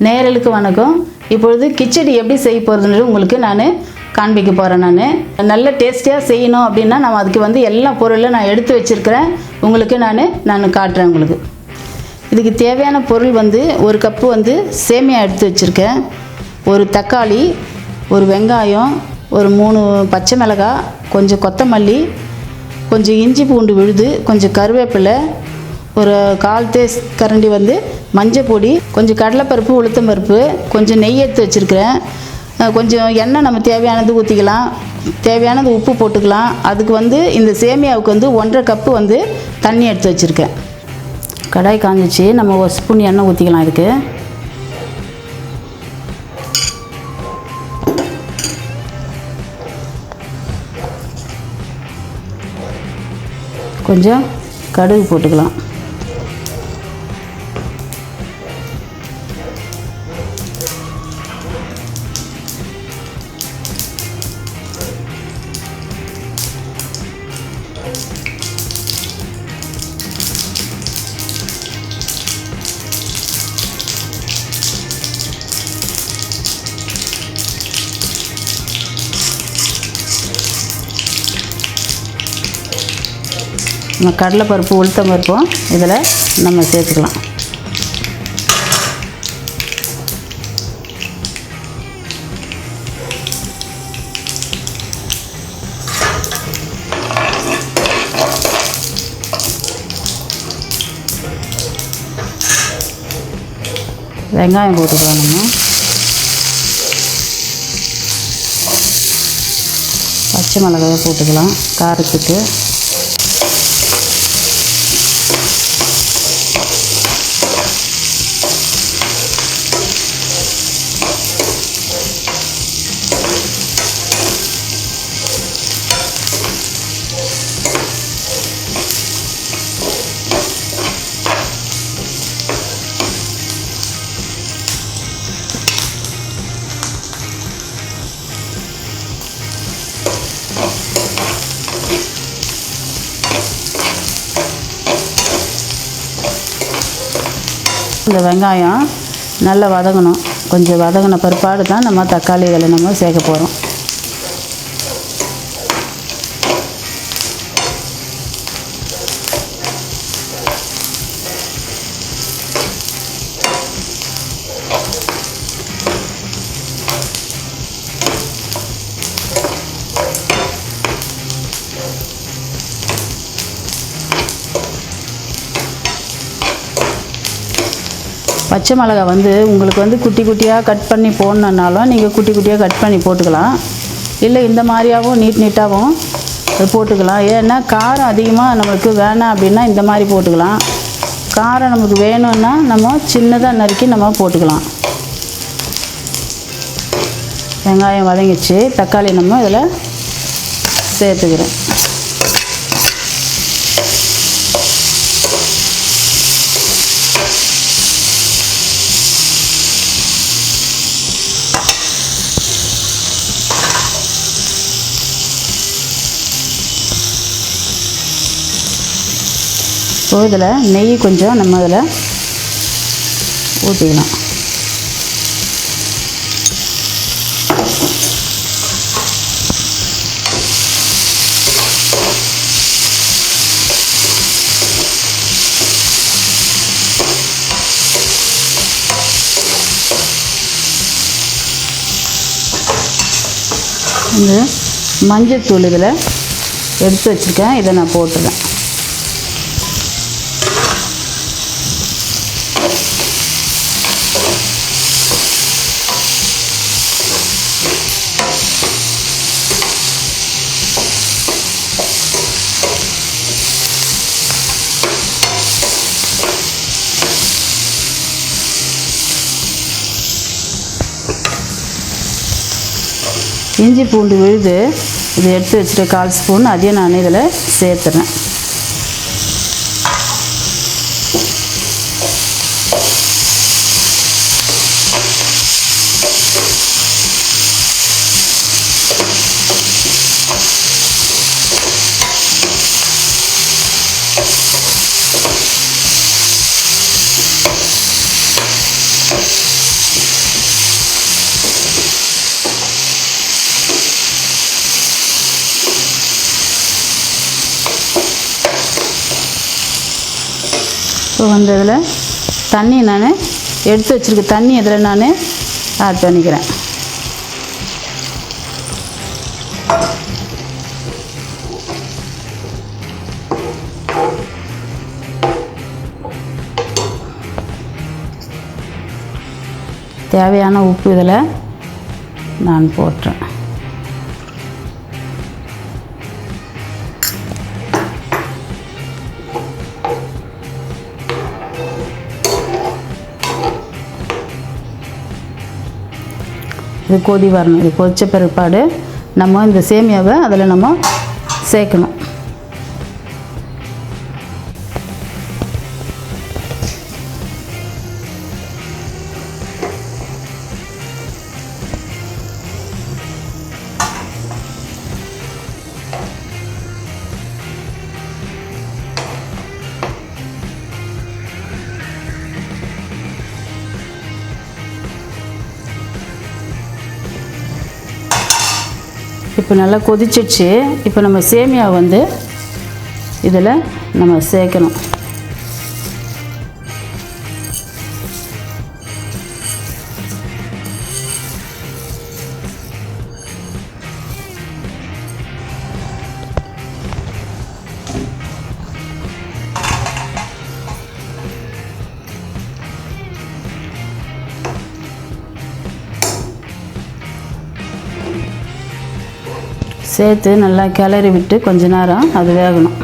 நேயர்களுக்கு வணக்கம். இப்பொழுது கிச்சடி எப்படி செய்ய போகிறதுன்னு உங்களுக்கு நான் காண்பிக்க போகிறேன். நான் நல்ல டேஸ்டியாக செய்யணும் அப்படின்னா நான் அதுக்கு எல்லா பொருளும் நான் எடுத்து வச்சுருக்கிறேன். உங்களுக்கு நான் காட்டுறேன். உங்களுக்கு இதுக்கு தேவையான பொருள் ஒரு கப்பு சேமியா எடுத்து வச்சுருக்கேன், ஒரு தக்காளி, ஒரு வெங்காயம், ஒரு 3 பச்சை மிளகாய், கொஞ்சம் கொத்தமல்லி, கொஞ்சம் இஞ்சி பூண்டு விழுது, கொஞ்சம் கருவேப்பிலை, ஒரு 1/4 தேக்கரண்டி மஞ்சள் பொடி, கொஞ்சம் கடலைப்பருப்பு, உளுத்தம்பருப்பு, கொஞ்சம் நெய் எடுத்து வச்சுருக்கிறேன். கொஞ்சம் எண்ணெய் நம்ம தேவையானது ஊற்றிக்கலாம், தேவையானது உப்பு போட்டுக்கலாம். அதுக்கு இந்த சேமியாவுக்கு 1.5 கப்பு தண்ணி எடுத்து வச்சுருக்கேன். கடாய் காஞ்சிச்சு, நம்ம 1 ஸ்பூன் எண்ணெய் ஊற்றிக்கலாம். இதுக்கு கொஞ்சம் கடுகு போட்டுக்கலாம். நம்ம கடலைப்பருப்பு, உளுத்தம்பருப்பும் இதில் நம்ம சேர்த்துக்கலாம். வெங்காயம் போட்டுக்கலாம். நம்ம பச்சை மிளகாயை போட்டுக்கலாம் காரத்துக்கு. இந்த வெங்காயம் நல்லா வதங்கணும். கொஞ்சம் வதங்கின பிற்பாடு தான் நம்ம தக்காளிகளை நம்ம சேர்க்க போகிறோம். பச்சை மிளகாய் உங்களுக்கு குட்டி குட்டியாக கட் பண்ணி போடணுன்னாலும் நீங்கள் குட்டி குட்டியாக கட் பண்ணி போட்டுக்கலாம். இல்லை இந்த மாதிரியாகவும் நீட்டாகவும் போட்டுக்கலாம். ஏன்னா காரம் அதிகமாக நம்மளுக்கு வேணாம் அப்படின்னா இந்த மாதிரி போட்டுக்கலாம். காரம் நமக்கு வேணும்னா நம்ம சின்னதாக நறுக்கி நம்ம போட்டுக்கலாம். வெங்காயம் வதங்கிச்சு, தக்காளி நம்ம இதில் சேர்த்துக்கிறேன். ஸோ இதில் நெய் கொஞ்சம் நம்ம இதில் ஊற்றிக்கலாம். இந்த மஞ்சத்தூள் இதில் எடுத்து வச்சுருக்கேன், இதை நான் போட்டுறேன். இஞ்சி பூண்டு விழுது இதை எடுத்து வச்சுட்டு 1/4 ஸ்பூன் அதையும் நான் இதில் சேர்த்துறேன். இப்போ வந்து இதில் தண்ணி நான் எடுத்து வச்சுருக்க தண்ணி இதில் நான் ஆட் பண்ணிக்கிறேன். தேவையான உப்பு இதில் நான் போட்டுறேன். இது கொதி வரணும். இது கொதித்த பிற்பாடு நம்ம இந்த சேமியாவை அதில் நம்ம சேர்க்கணும். இப்போ நல்லா கொதிச்சிடுச்சு. இப்போ நம்ம சேமியா வந்து இதில் நம்ம சேர்க்கணும். சேர்த்து நல்லா கிளறி விட்டு கொஞ்ச நேரம் அது வேகணும்.